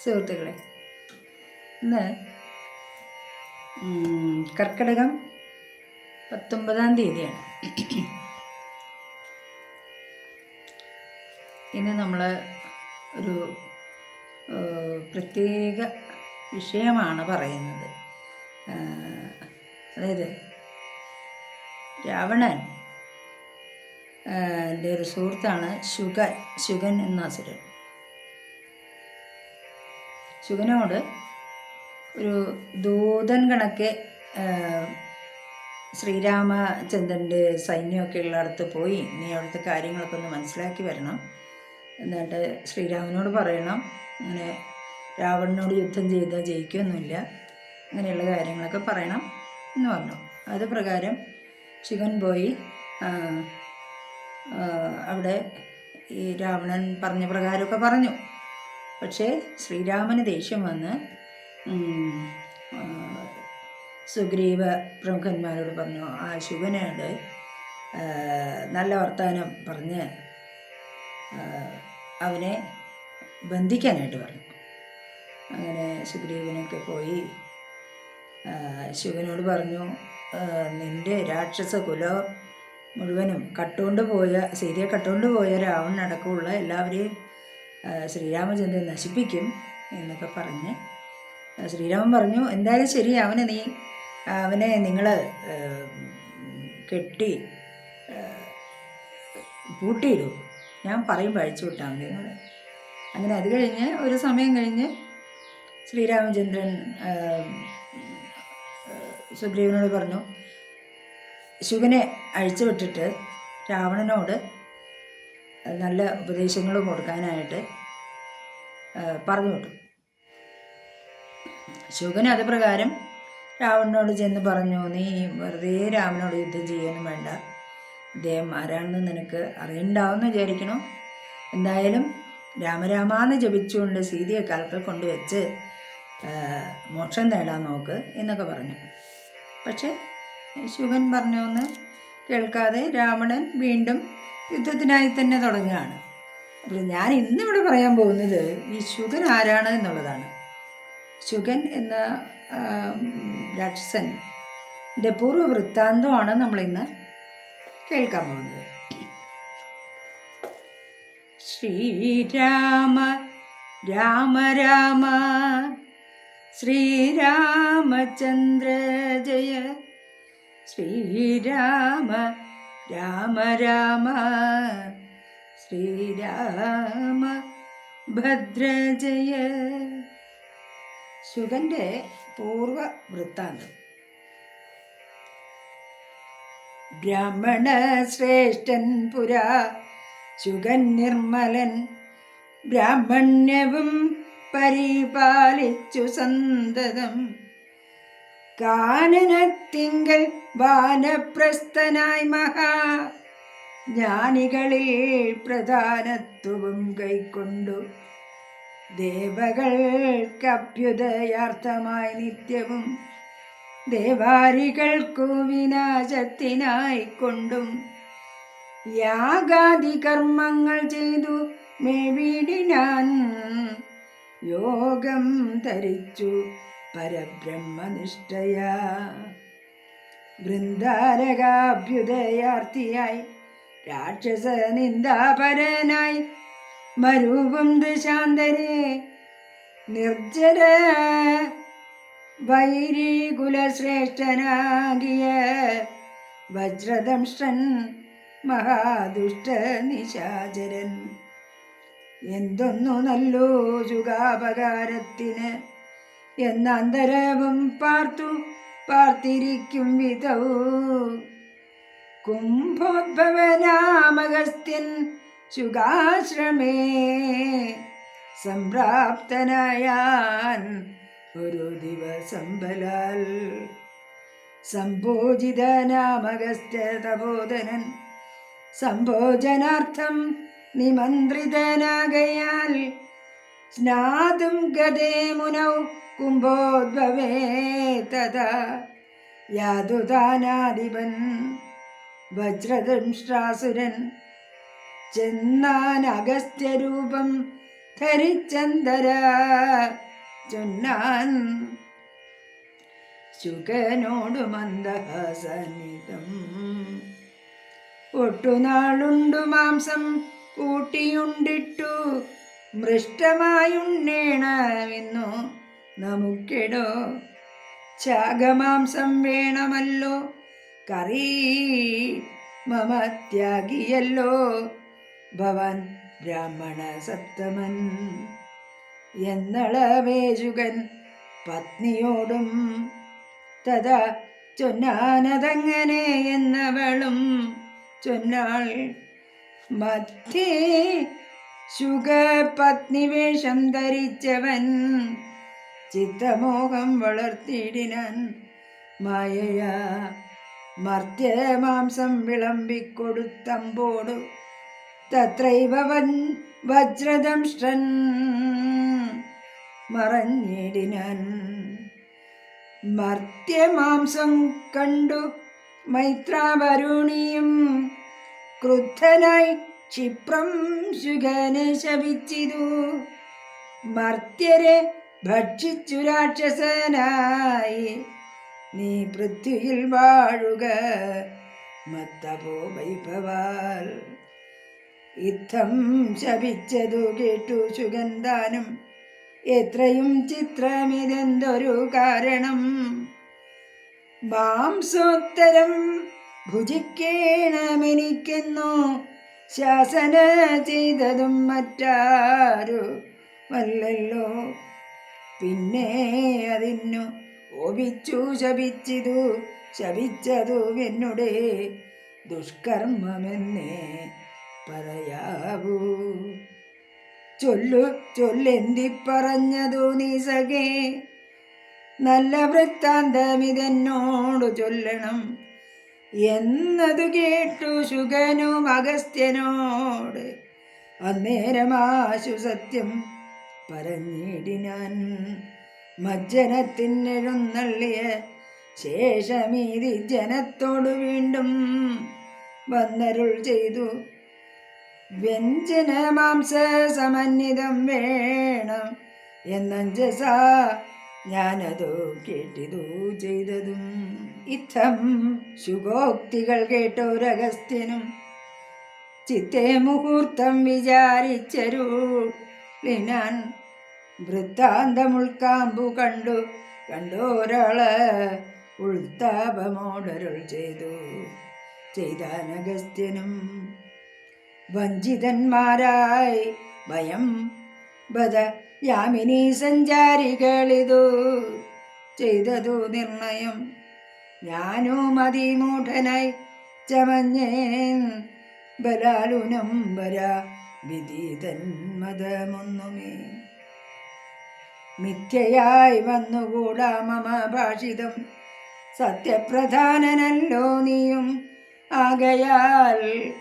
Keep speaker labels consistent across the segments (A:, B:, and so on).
A: സുഹൃത്തുക്കളെ, ഇന്ന് കർക്കിടകം 19-ാം തീയതിയാണ്. ഇന്ന് നമ്മൾ ഒരു പ്രത്യേക വിഷയമാണ് പറയുന്നത്. അതായത് രാവണൻ എൻ്റെ ഒരു സുഹൃത്താണ് ശുഗൻ എന്ന അസുരൻ. ശുഗനോട് ഒരു ദൂതൻ കണക്കെ ശ്രീരാമചന്ദ്രൻ്റെ സൈന്യമൊക്കെ ഉള്ളിടത്ത് പോയി നീ അവിടുത്തെ കാര്യങ്ങളൊക്കെ ഒന്ന് മനസ്സിലാക്കി വരണം, എന്നിട്ട് ശ്രീരാമനോട് പറയണം അങ്ങനെ രാവണനോട് യുദ്ധം ചെയ്താൽ ജയിക്കുകയൊന്നുമില്ല, അങ്ങനെയുള്ള കാര്യങ്ങളൊക്കെ പറയണം എന്ന് പറഞ്ഞു. അത് പ്രകാരം ശുഗൻ പോയി അവിടെ ഈ രാവണൻ പറഞ്ഞ പ്രകാരമൊക്കെ പറഞ്ഞു. പക്ഷേ ശ്രീരാമന് ദേഷ്യം വന്ന് സുഗ്രീവ പ്രമുഖന്മാരോട് പറഞ്ഞു, ആ ശുഗനോട് നല്ല വർത്തമാനം പറഞ്ഞ് അവനെ ബന്ധിക്കാനായിട്ട് പറഞ്ഞു. അങ്ങനെ സുഗ്രീവനൊക്കെ പോയി ശുഗനോട് പറഞ്ഞു, നിൻ്റെ രാക്ഷസ കുലം മുഴുവനും സീതയെ കട്ടുകൊണ്ടുപോയ രാവണനടക്കമുള്ള എല്ലാവരെയും ശ്രീരാമചന്ദ്രൻ നശിപ്പിക്കും എന്നൊക്കെ പറഞ്ഞ് ശ്രീരാമൻ പറഞ്ഞു, എന്തായാലും ശരി, അവനെ നിങ്ങൾ കെട്ടി പൂട്ടിയിടും, ഞാൻ പറയുമ്പോൾ അഴിച്ചു വിട്ടാൽ മതി നിങ്ങൾ. അങ്ങനെ അത് കഴിഞ്ഞ് ഒരു സമയം കഴിഞ്ഞ് ശ്രീരാമചന്ദ്രൻ സുഗ്രീവനോട് പറഞ്ഞു, ശുഗനെ അഴിച്ചു വിട്ടിട്ട് രാവണനോട് നല്ല ഉപദേശങ്ങളും കൊടുക്കാനായിട്ട് പറഞ്ഞു വിട്ടു. ശുഗൻ അത് പ്രകാരം രാവണനോട് ചെന്ന് പറഞ്ഞു, നീ വെറുതെ രാമനോട് യുദ്ധം ചെയ്യാനും വേണ്ട, അദ്ദേഹം ആരാണെന്ന് നിനക്ക് അറിയണ്ടാവെന്ന് വിചാരിക്കണം, എന്തായാലും രാമരാമാന്ന് ജപിച്ചുകൊണ്ട് സീതയെ കാൽക്കൽ കൊണ്ടുവച്ച് മോക്ഷം നേടാൻ നോക്ക് എന്നൊക്കെ പറഞ്ഞു. പക്ഷെ ശുഗൻ പറഞ്ഞൊന്ന് കേൾക്കാതെ രാവണൻ വീണ്ടും യുദ്ധത്തിനായി തന്നെ തുടങ്ങുകയാണ്. അപ്പോൾ ഞാൻ ഇന്നിവിടെ പറയാൻ പോകുന്നത് ഈ ശുഗൻ ആരാണ് എന്നുള്ളതാണ്. ശുഗൻ എന്ന രാക്ഷസൻ്റെ പൂർവ്വ വൃത്താന്തമാണ് നമ്മളിന്ന് കേൾക്കാൻ പോകുന്നത്. ശ്രീരാമ രാമ രാമ ശ്രീരാമചന്ദ്ര ജയ, ശ്രീരാമ രാമ രാമ ശ്രീരാമ ഭദ്രജയ. ശുഗൻ്റെ പൂർവ വൃത്താന്തം. ബ്രാഹ്മണ ശ്രേഷ്ഠൻ പുരാ ശുഗൻ നിർമ്മലൻ, ബ്രാഹ്മണ്യവും പരിപാലിച്ചു സന്തതം, കാനനത്തിങ്കൽ വാനപ്രസ്ഥനായി മഹാ ജ്ഞാനികളിൽ പ്രധാനത്വവും കൈക്കൊണ്ടു, ദേവകൾക്കഭ്യുദയാർത്ഥമായി നിത്യവും ദേവാരികൾക്കു വിനാശത്തിനായിക്കൊണ്ടും യാഗാദി കർമ്മങ്ങൾ ചെയ്തു മേവിടിനാൻ, യോഗം ധരിച്ചു പരബ്രഹ്മനിഷ്ഠയാ, വൃന്ദാരകാഭ്യുദയാർത്ഥിയായി രാക്ഷസ നിന്ദാപരനായി മരുവും ദശാന്തരെ നിർജ്ജര വൈരീകുലശ്രേഷ്ഠനാകിയ വജ്രദംഷ്ടൻ മഹാദുഷ്ട നിശാചരൻ, എന്തൊന്നു നല്ലോ ശുകാപകാരത്തിന് എന്നന്തരവും പാർത്തിരിക്കും വിധവും കുംഭോദ്ഭവനാമഗസ്ത്യൻ ശുകാശ്രമേ സംപ്രാപ്തനായാൻ ഒരു ദിവസം ബലാൽ, സംഭോജിതനാമഗസ്ത്യ തപോധനൻ സംഭോജനാർത്ഥം നിമന്ത്രിതനാകയാൽ സ്നാതും ഗതേ മുനൗ കുംഭോദ്ഭവേ തഥാ യാതുദാനാധിപൻ വജ്രദംഷ്ട്രാസുരൻ ചെന്നാൻ അഗസ്ത്യരൂപം ധരിച്ചന്തര ചൊന്നാൻ ശുകനോടു മന്ദഹാസനിതം. ഒട്ടുനാളുണ്ടു മാംസം കൂട്ടിയുണ്ടിട്ടു മൃഷ്ടമായുണ്ണേണമെന്നു നമുക്കെടോ. ശാഖമാംസം വേണമല്ലോ കറി മമ ത്യാഗിയല്ലോ ഭവാൻ ബ്രാഹ്മണ സപ്തമൻ. എന്നളവേശുകൻ പത്നിയോടും തഥാ ചൊന്നാനതങ്ങനെ എന്നവളും ചൊന്നാൾ. മധ്യേ ശുഗപത്നി വേഷം ധരിച്ചവൻ ചിത്തമോഹം വളർത്തിയിടിനാൻ മായയാ. മർത്യമാംസം വിളമ്പിക്കൊടുത്തമ്പോടു തത്രൈവ വജ്രദംഷ്ടൻ മറഞ്ഞിടിനാൻ. മർത്യമാംസം കണ്ടു മൈത്രാവരുണിയും ക്രുദ്ധനായി ക്ഷിപ്രം ശുഗനെ ശപിച്ചിതു. മർത്യരെ ഭക്ഷിച്ചു രാക്ഷസനായി നീ പൃഥ്വിയിൽ വാഴുക മത്തപോ വൈഭവാൽ. ഇത്തം ശപിച്ചതു കേട്ടു ശുഗന്ധാനും എത്രയും ചിത്രമിതെന്തൊരു കാരണം. മാംസോത്തരം ഭുജിക്കേണമെനിക്കെന്നു ശാസന ചെയ്തതും മറ്റാരു വല്ലല്ലോ. പിന്നെ അതിന്നു ഓപിച്ചു ശപിച്ചതു എന്നുടെ ദുഷ്കർമ്മമെന്നേ പറയാവൂ. ചൊല്ലെന്തി പറഞ്ഞതു നീ സഖേ, നല്ല വൃത്താന്തമിതെന്നോടു ചൊല്ലണം എന്നതു കേട്ടു ശുഗനും അഗസ്ത്യനോട് അന്നേരമാശു സത്യം പറഞ്ഞിടിനാൻ. മജ്ജനത്തിനെഴുന്നള്ളിയ ശേഷമീതി ജനത്തോടു വീണ്ടും വന്നരുൾ ചെയ്തു. വ്യഞ്ജന മാംസ സമന്വിതം വേണം എന്നഞ്ജസ ഞാനതു കേട്ടിതു ചെയ്തതും. ഇത്തം ശുഗോക്തികൾ കേട്ടോരഗസ്ത്യനും ചിത്തേ മുഹൂർത്തം വിചാരിച്ചരുളിനാൻ. വൃത്താന്തമുൾക്കാമ്പു കണ്ടോരാള് ഉൾത്താപമോടരുൾ ചെയ്താനഗസ്ത്യനും. വഞ്ചിതന്മാരായി ഭയം ബദ യാമിനി സഞ്ചാരികളിതു ചെയ്തതു നിർണയം. ഞാനും അതിമൂഢനായി ചമഞ്ഞേൻ ബലാലുനം വരാ വിധീതൻ മതമൊന്നുമേ. മിഥ്യയായി വന്നുകൂടാ മമ ഭാഷിതം സത്യപ്രധാനനല്ലോ നീയും ആകയാൽ.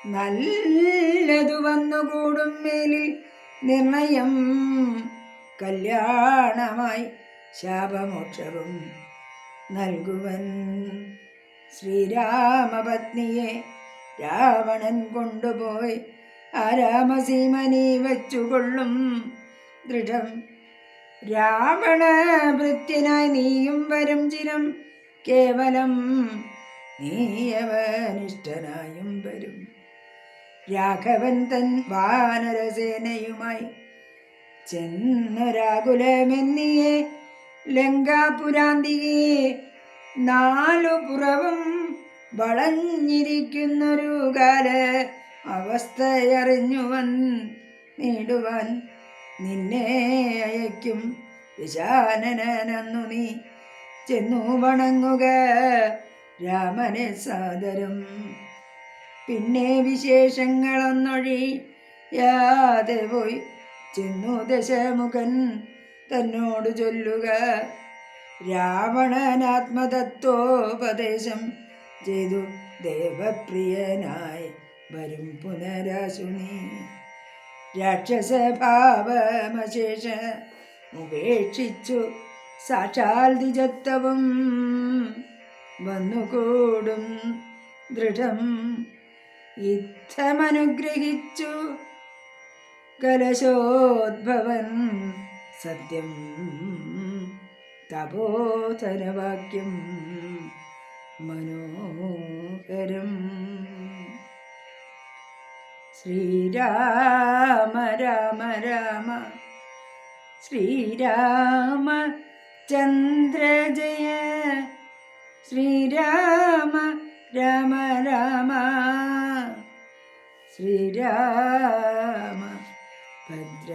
A: നല്ലതു വന്നുകൂടും മേലിൽ നിർണയം കല്യാണമായി ശാപമോക്ഷവും നൽകുവൻ. ശ്രീരാമപത്നിയെ രാവണൻ കൊണ്ടുപോയി ആ രാമസീമനി വെച്ചുകൊള്ളും ദൃഢം. രാവണ ഭൃത്യനായി നീയും വരും ചിരം കേവലം നീയവനിഷ്ഠനായും വരും. രാഘവൻ തൻ വാനരസേനയുമായി ചെന്നൊരാകുലമെന്നിയെ ലങ്കാപുരാന്തിയെ. നാലു പുറവും വളഞ്ഞിരിക്കുന്നൊരു കാല അവസ്ഥയറിഞ്ഞു വന്നിടുവാൻ നിന്നെ അയക്കും വിശാനനന്നു നീ ചെന്നു വണങ്ങുക രാമനെ സാദരം. പിന്നെ വിശേഷങ്ങളൊന്നൊഴിയാതെ പോയി ചെന്നു ദശമുഖൻ തന്നോട് ചൊല്ലുക. രാവണനാത്മതത്വോപദേശം ചെയ്തു ദേവപ്രിയനായി വരും പുനരാശു നീ. രാക്ഷസഭാവമശേഷ ഉപേക്ഷിച്ചു സാക്ഷാൽ ദ്വിജത്വവും വന്നുകൂടും ദൃഢം. യുദ്ധമനുഗ്രഹിച്ചു കലശോദ്ഭവൻ സത്യം തപോധനവാക്യം മനോഹരം. ശ്രീരാമ രാമ രാമ ശ്രീരാമ ചന്ദ്ര ജയ ശ്രീരാമ രാമ രാമ ശ്രീരാമ ഭദ്ര